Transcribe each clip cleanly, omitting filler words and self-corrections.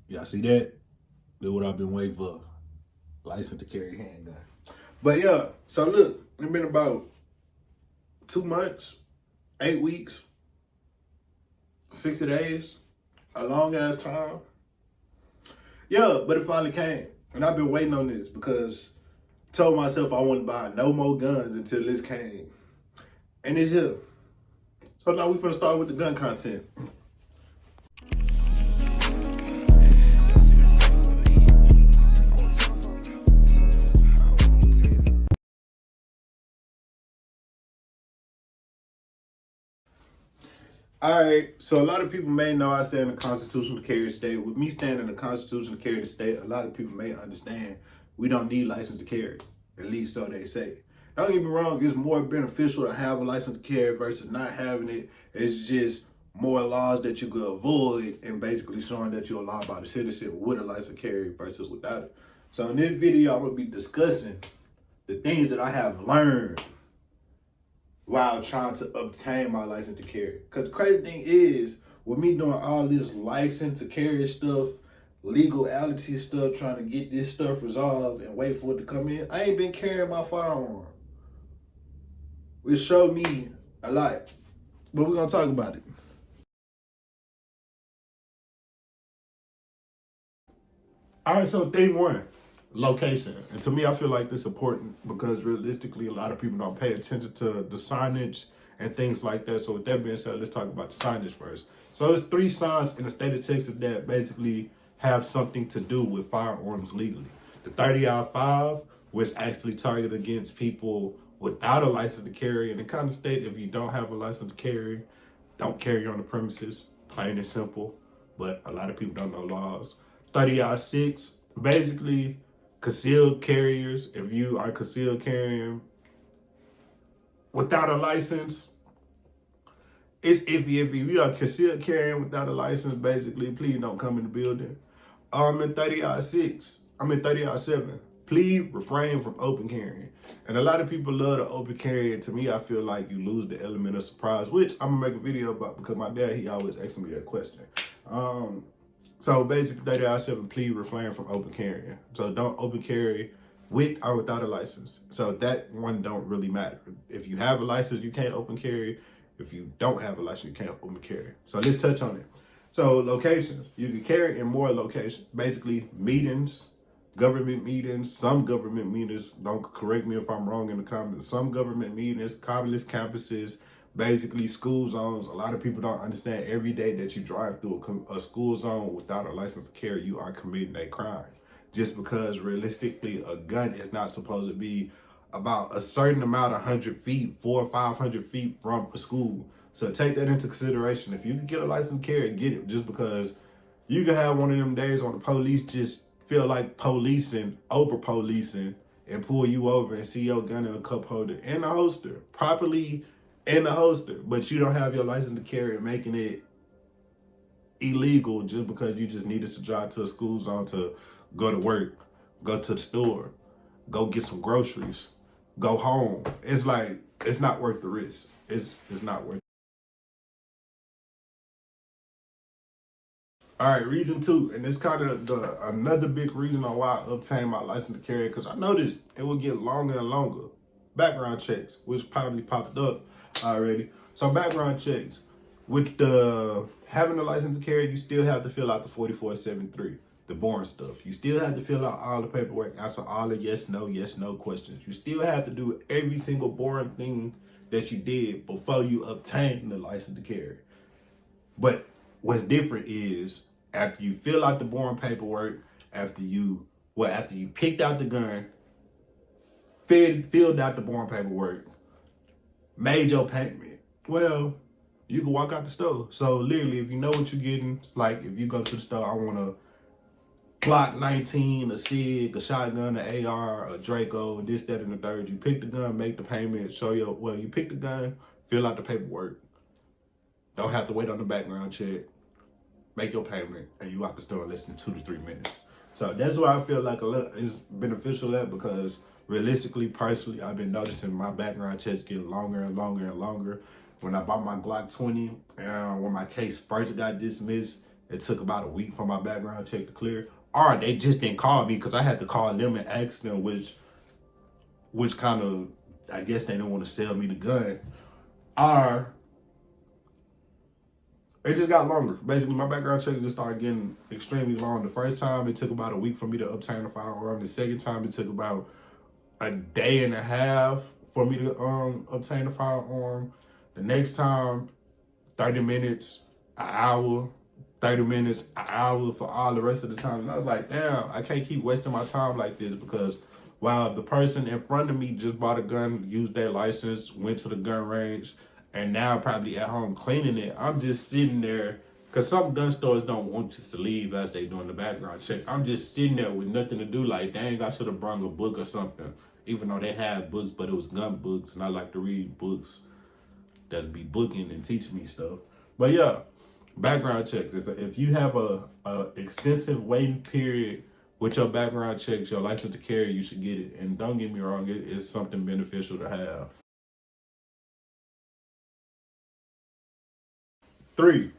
Y'all see that? That's what I've been waiting for. License to carry handgun. But yeah, so look, it's been about 2 months, 8 weeks, 60 days, a long ass time. Yeah, but it finally came. And I've been waiting on this because I told myself I wouldn't buy no more guns until this came. And it's here. So now we're gonna start with the gun content. All right, so a lot of people may know I stand in the constitutional carry state. With me standing in the constitutional carry state, a lot of people may understand we don't need license to carry. At least so they say. Don't get me wrong, it's more beneficial to have a license to carry versus not having it. It's just more laws that you could avoid and basically showing that you're allowed by the citizen with a license to carry versus without it. So in this video, I'm gonna be discussing the things that I have learned while trying to obtain my license to carry. Because the crazy thing is, with me doing all this license to carry stuff, legality stuff, trying to get this stuff resolved and wait for it to come in, I ain't been carrying my firearm. Which showed me a lot. But we're going to talk about it. All right, so thing one, location. And to me, I feel like this is important because realistically, a lot of people don't pay attention to the signage and things like that. So with that being said, let's talk about the signage first. So there's 3 signs in the state of Texas that basically have something to do with firearms legally. The 30-5, which actually targeted against people without a license to carry. And it kind of state if you don't have a license to carry, don't carry on the premises, plain and simple. But a lot of people don't know laws. 30-6, basically concealed carriers. If you are concealed carrying without a license, it's iffy. If you are concealed carrying without a license, basically, please don't come in the building. In 30-7, please refrain from open carrying. And a lot of people love the open carry. And to me, I feel like you lose the element of surprise, which I'm gonna make a video about because my dad, he always asks me that question. So basically 30-7, please refrain from open carrying. So don't open carry with or without a license. So that one don't really matter. If you have a license, you can't open carry. If you don't have a license, you can't open carry. So let's touch on it. So locations, you can carry in more locations. Basically meetings, government meetings, some government meetings, don't correct me if I'm wrong in the comments, some government meetings, college campuses, basically school zones. A lot of people don't understand every day that you drive through a school zone without a license to carry, you are committing a crime. Just because realistically, a gun is not supposed to be about a certain amount of 100 feet, 400 or 500 feet from a school. So take that into consideration. If you can get a license to carry, get it. Just because you can have one of them days when the police just feel like policing, over policing, and pull you over and see your gun in a cup holder and a holster, properly in the holster, but you don't have your license to carry, making it illegal just because you just needed to drive to a school zone to go to work, go to the store, go get some groceries, go home. It's like, it's not worth the risk. It's not worth it. All right, reason 2, and it's kind of another big reason on why I obtained my license to carry, because I noticed it would get longer and longer. Background checks, which probably popped up already. So background checks, with the having a license to carry, you still have to fill out the 4473, the boring stuff. You still have to fill out all the paperwork, answer all the yes, no questions. You still have to do every single boring thing that you did before you obtain the license to carry. But what's different is after you fill out the boring paperwork, after you picked out the gun, filled out the boring paperwork, made your payment, well, you can walk out the store. So literally, if you know what you're getting, like if you go to the store, I want a Glock 19, a SIG, a shotgun, an AR, a Draco, and this, that, and the third. You pick the gun, make the payment, you pick the gun, fill out the paperwork. Don't have to wait on the background check. Make your payment, and you out the store in less than 2 to 3 minutes. So that's why I feel like it's beneficial at, because realistically, personally, I've been noticing my background checks get longer and longer and longer. When I bought my Glock 20, when my case first got dismissed, it took about a week for my background check to clear. Or they just didn't call me because I had to call them and ask them, which kind of, I guess they didn't want to sell me the gun. Or it just got longer. Basically, my background check just started getting extremely long. The first time, it took about a week for me to obtain a firearm. The second time, it took about a day and a half for me to obtain a firearm. The next time, 30 minutes, an hour, 30 minutes, an hour for all the rest of the time. And I was like, damn, I can't keep wasting my time like this, because while the person in front of me just bought a gun, used their license, went to the gun range, and now probably at home cleaning it, I'm just sitting there, because some gun stores don't want you to leave as they doing the background check. I'm just sitting there with nothing to do, like, dang, I should have brought a book or something. Even though they had books, but it was gun books, and I like to read books that be booking and teach me stuff. But yeah, background checks. If you have a extensive waiting period with your background checks, your license to carry, you should get it. And don't get me wrong, it is something beneficial to have. 3,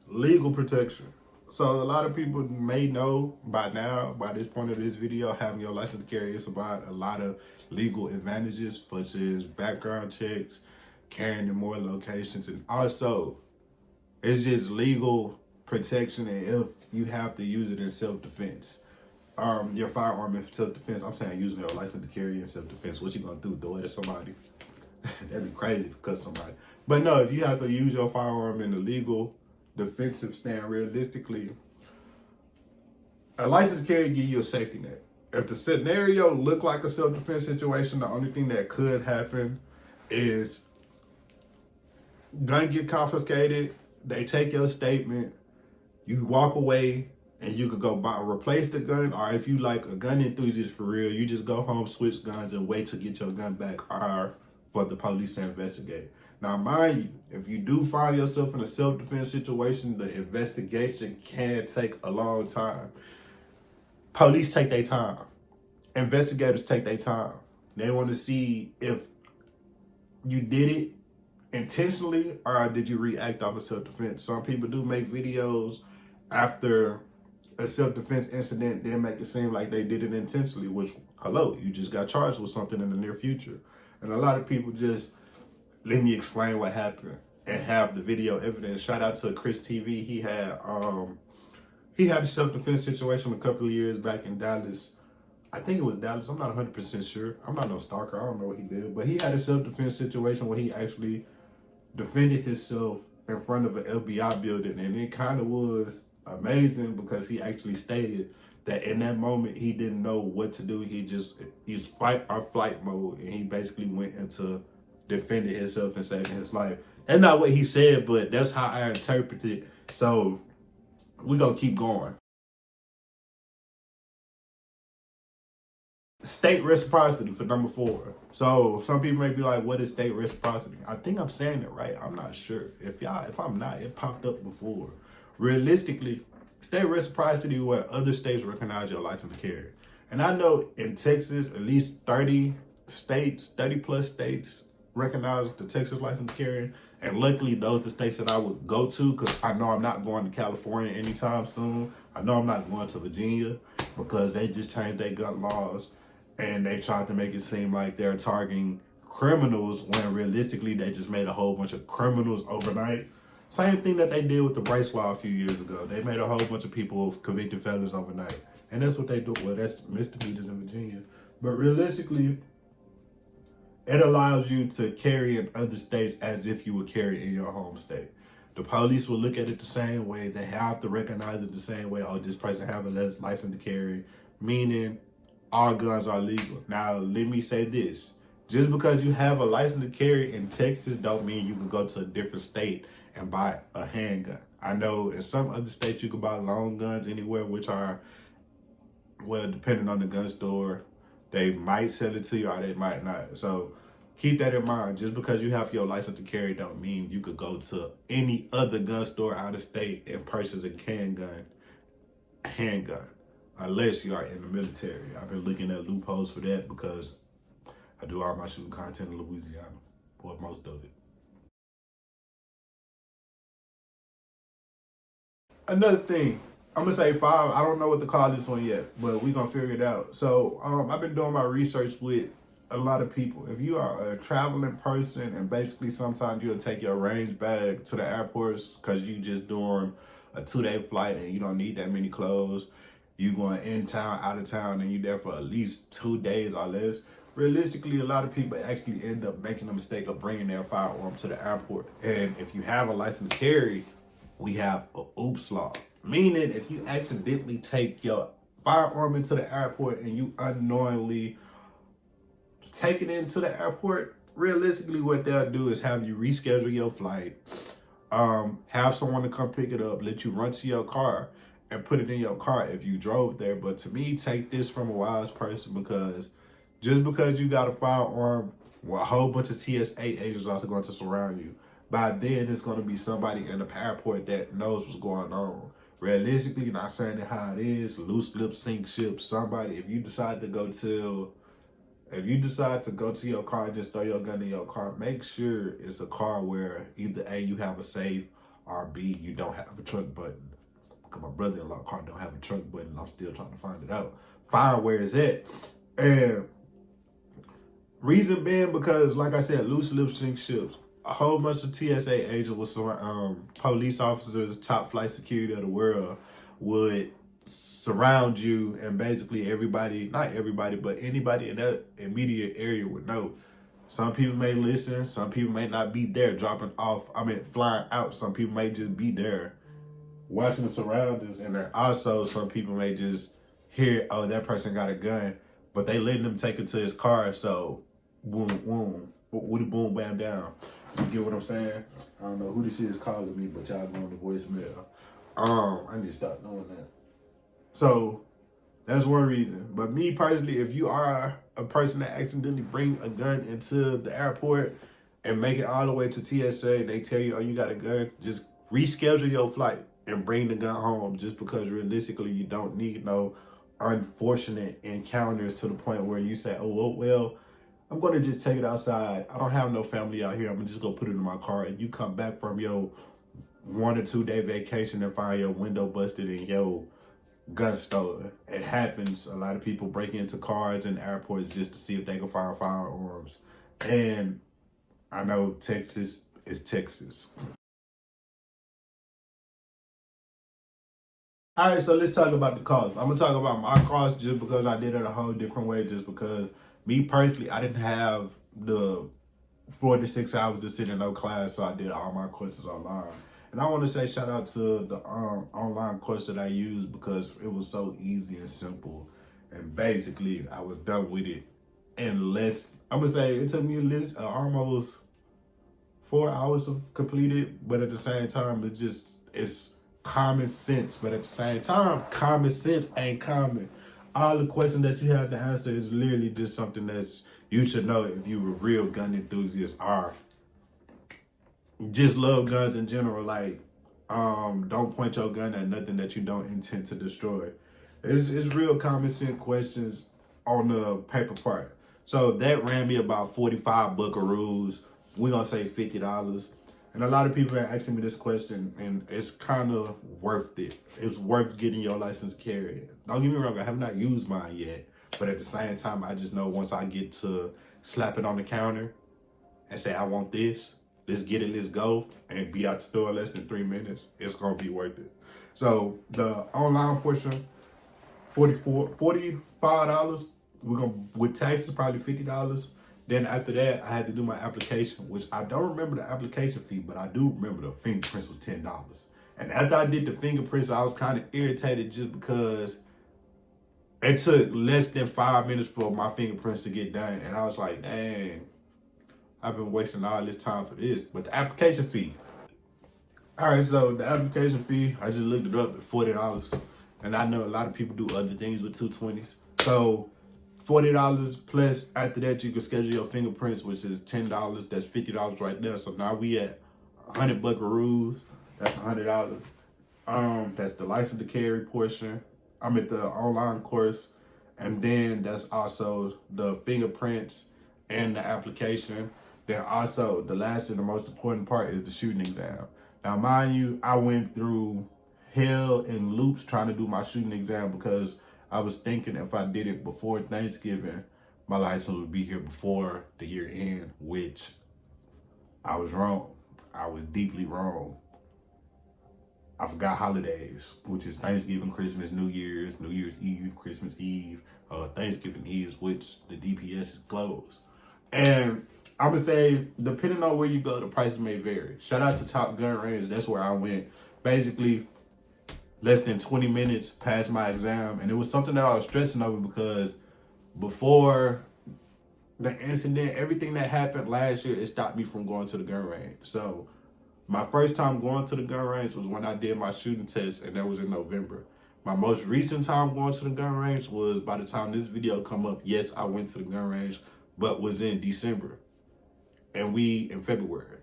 legal protection. So a lot of people may know by now, by this point of this video, having your license to carry is about a lot of legal advantages, such as background checks, carrying in more locations, and also it's just legal protection. And if you have to use it in self-defense, your firearm in self-defense, I'm saying using your license to carry in self-defense, what you gonna do, throw it at somebody? That'd be crazy if you cut somebody. But no, if you have to use your firearm in a legal defensive stand, realistically, a license to carry give you a safety net. If the scenario look like a self-defense situation, the only thing that could happen is gun get confiscated, they take your statement, you walk away, and you could go replace the gun. Or if you like a gun enthusiast for real, you just go home, switch guns, and wait to get your gun back, or for the police to investigate. Now, mind you, if you do find yourself in a self-defense situation, the investigation can take a long time. Police take their time. Investigators take their time. They want to see if you did it intentionally or did you react off of self-defense. Some people do make videos after a self-defense incident, then make it seem like they did it intentionally, which, hello, you just got charged with something in the near future. And a lot of people just, let me explain what happened, and have the video evidence. Shout out to Chris TV. He had a self-defense situation a couple of years back in Dallas. I think it was Dallas. I'm not 100% sure. I'm not no stalker. I don't know what he did. But he had a self-defense situation where he actually defended himself in front of an FBI building. And it kind of was amazing because he actually stated that in that moment, he didn't know what to do. He's fight or flight mode. And he basically went into defending himself and saving his life. That's not what he said, but that's how I interpret it. So we're going to keep going. State reciprocity for number 4. So some people may be like, what is state reciprocity? I think I'm saying it right. I'm not sure. If I'm not, it popped up before. Realistically, state reciprocity where other states recognize your license to carry. And I know in Texas, at least 30 plus states recognize the Texas license to carry. And luckily, those are the states that I would go to, because I know I'm not going to California anytime soon. I know I'm not going to Virginia because they just changed their gun laws. And they tried to make it seem like they're targeting criminals when realistically they just made a whole bunch of criminals overnight. Same thing that they did with the Brace law a few years ago. They made a whole bunch of people convicted felons overnight. And that's what they do. Well, that's misdemeanors in Virginia. But realistically, it allows you to carry in other states as if you would carry in your home state. The police will look at it the same way. They have to recognize it the same way. Oh, this person have a license to carry, meaning all guns are legal. Now, let me say this. Just because you have a license to carry in Texas don't mean you can go to a different state and buy a handgun. I know in some other states you can buy long guns anywhere, which are, well, depending on the gun store, they might sell it to you or they might not. So keep that in mind. Just because you have your license to carry don't mean you could go to any other gun store out of state and purchase a handgun. Unless you are in the military. I've been looking at loopholes for that because I do all my shooting content in Louisiana, or most of it. Another thing, I'm gonna say 5. I don't know what to call this one yet, but we gonna figure it out. So I've been doing my research with a lot of people. If you are a traveling person and basically sometimes you'll take your range bag to the airports because you just doing a 2-day flight and you don't need that many clothes, you going in town, out of town, and you there for at least 2 days or less. Realistically, a lot of people actually end up making the mistake of bringing their firearm to the airport. And if you have a license to carry, we have a oops law. Meaning, if you accidentally take your firearm into the airport and you unknowingly take it into the airport, realistically, what they'll do is have you reschedule your flight, have someone to come pick it up, let you run to your car and put it in your car if you drove there. But to me, take this from a wise person, because just because you got a firearm, well, a whole bunch of TSA agents are going to surround you. By then, it's going to be somebody in the airport that knows what's going on. Realistically, not saying it how it is, loose lips sink ships. Somebody, if you decide to go to your car and just throw your gun in your car, make sure it's a car where either A, you have a safe, or B, you don't have a trunk button. Because my brother-in-law car don't have a trunk button. I'm still trying to find it out. Find where it's at. And reason being, because like I said, loose lips sink ships. A whole bunch of TSA agents, police officers, top flight security of the world would surround you, and basically everybody, not everybody, but anybody in that immediate area would know. Some people may listen, some people may not be there flying out. Some people may just be there watching the surroundings, and then also some people may just hear, oh, that person got a gun, but they letting him take it to his car, so boom, boom, woody boom, bam, down. You get what I'm saying? I don't know who this is calling me, but y'all going to voicemail. I need to stop doing that. So that's one reason. But me personally, if you are a person that accidentally bring a gun into the airport and make it all the way to TSA, they tell you, oh, you got a gun, just reschedule your flight and bring the gun home, just because realistically you don't need no unfortunate encounters to the point where you say, oh, well, I'm going to just take it outside. I don't have no family out here. I'm just going to put it in my car. And you come back from your 1 or 2 day vacation and find your window busted and your gun stolen. It happens. A lot of people break into cars and airports just to see if they can find firearms. And I know Texas is Texas. All right, so let's talk about the cost. I'm going to talk about my cost just because I did it a whole different way, just because me personally, I didn't have the 4 to 6 hours to sit in no class, so I did all my courses online. And I want to say shout out to the online course that I used, because it was so easy and simple. And basically, I was done with it in less. I'm going to say it took me almost 4 hours to complete it. But at the same time, it's common sense. But at the same time, common sense ain't common. All the questions that you have to answer is literally just something that's you should know if you're a real gun enthusiast or just love guns in general. Like, don't point your gun at nothing that you don't intend to destroy. It's real common sense questions on the paper part. So that ran me about 45 buckaroos. We're going to say $50. And a lot of people are asking me this question, and it's kind of worth it. It's worth getting your license to carry. Don't get me wrong, I have not used mine yet. But at the same time, I just know once I get to slap it on the counter and say, I want this, let's get it, let's go, and be out the store in less than 3 minutes, it's going to be worth it. So the online portion, $45. We're going to, with taxes, probably $50. Then after that, I had to do my application, which I don't remember the application fee, but I do remember the fingerprints was $10. And after I did the fingerprints, I was kind of irritated just because it took less than 5 minutes for my fingerprints to get done. And I was like, dang, I've been wasting all this time for this. But the application fee. All right, so the application fee, I just looked it up at $40. And I know a lot of people do other things with 220s. So $40 plus after that you can schedule your fingerprints, which is $10. That's $50 right there. So now we at 100 buckaroos. That's $100. That's the license to carry portion. I'm at the online course, and then that's also the fingerprints and the application. Then also the last and the most important part is the shooting exam. Now, mind you, I went through hell in loops trying to do my shooting exam because I was thinking if I did it before Thanksgiving, my license would be here before the year end, which I was wrong. I was deeply wrong. I forgot holidays, which is Thanksgiving, Christmas, New Year's Eve, Christmas Eve, Thanksgiving Eve, which the DPS is closed. And I'm gonna say, depending on where you go, the prices may vary. Shout out to Top Gun Range. That's where I went. Basically, less than 20 minutes past my exam. And it was something that I was stressing over because before the incident, everything that happened last year, it stopped me from going to the gun range. So my first time going to the gun range was when I did my shooting test, and that was in November. My most recent time going to the gun range was, by the time this video come up, yes, I went to the gun range, but was in December. And we in February.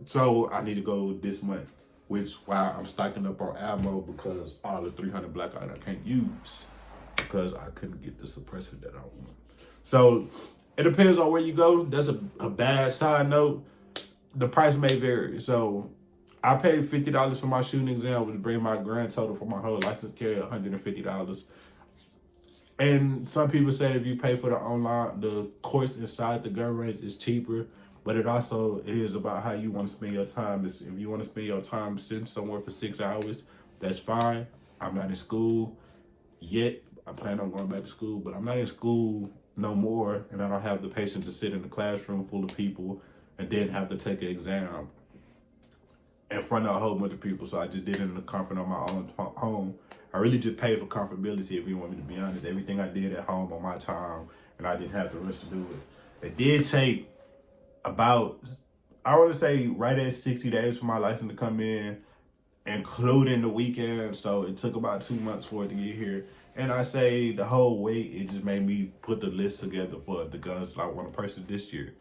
So I need to go this month, which why I'm stocking up on ammo, because all the 300 blackout I can't use because I couldn't get the suppressor that I want. So it depends on where you go. That's a bad side note. The price may vary. So I paid $50 for my shooting exam, which bring my grand total for my whole license carry $150. And some people say if you pay for the course inside the gun range is cheaper, but it also is about how you want to spend your time. If you want to spend your time sitting somewhere for 6 hours, that's fine. I'm not in school yet. I plan on going back to school, but I'm not in school no more, and I don't have the patience to sit in a classroom full of people and then have to take an exam in front of a whole bunch of people. So I just did it in the comfort of my own home. I really just paid for comfortability, if you want me to be honest. Everything I did at home on my time, and I didn't have the rest to do it. It did take about, I want to say right at 60 days for my license to come in, including the weekend. So it took about 2 months for it to get here. And I say the whole wait, it just made me put the list together for the guns that I want to purchase this year.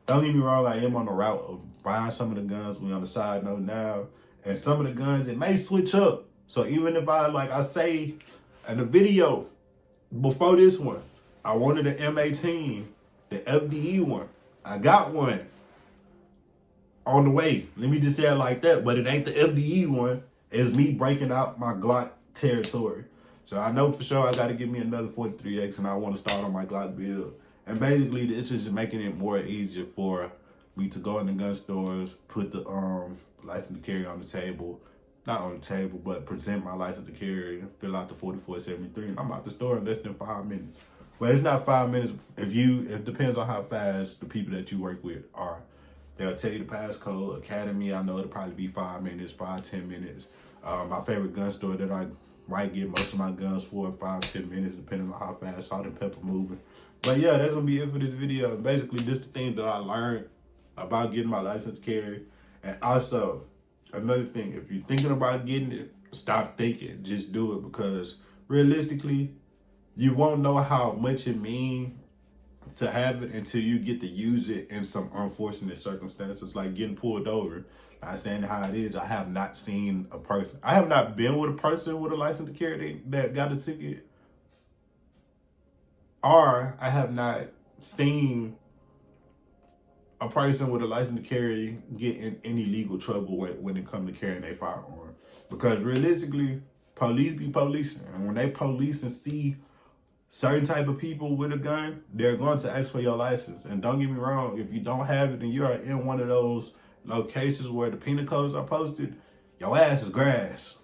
Don't get me wrong, I am on the route of buying some of the guns. We on the side note now. And some of the guns, it may switch up. So even if I say in the video before this one, I wanted an M18, the FDE one. I got one on the way. Let me just say it like that. But it ain't the FDE one. It's me breaking out my Glock territory. So I know for sure I got to give me another 43X, and I want to start on my Glock build. And basically, it's just making it more easier for me to go in the gun stores, put the license to carry on the table. Not on the table, but present my license to carry, fill out the 4473, and I'm out the store in less than 5 minutes. Well, it's not 5 minutes. It depends on how fast the people that you work with are. They'll tell you the passcode. Academy, I know it'll probably be 5 minutes, 5-10 minutes. My favorite gun store that I might get most of my guns for 5-10 minutes, depending on how fast Salt and Pepper moving. But yeah, that's gonna be it for this video. Basically, this is the thing that I learned about getting my license carry. And also, another thing, if you're thinking about getting it, stop thinking. Just do it, because realistically, you won't know how much it means to have it until you get to use it in some unfortunate circumstances, like getting pulled over. Not saying how it is. I have not seen a person. I have not been with a person with a license to carry that got a ticket. Or I have not seen a person with a license to carry get in any legal trouble when it comes to carrying a firearm. Because realistically, police be policing. And when they police and see certain type of people with a gun, they're going to ask for your license. And don't get me wrong, if you don't have it and you are in one of those locations where the penal codes are posted, your ass is grass.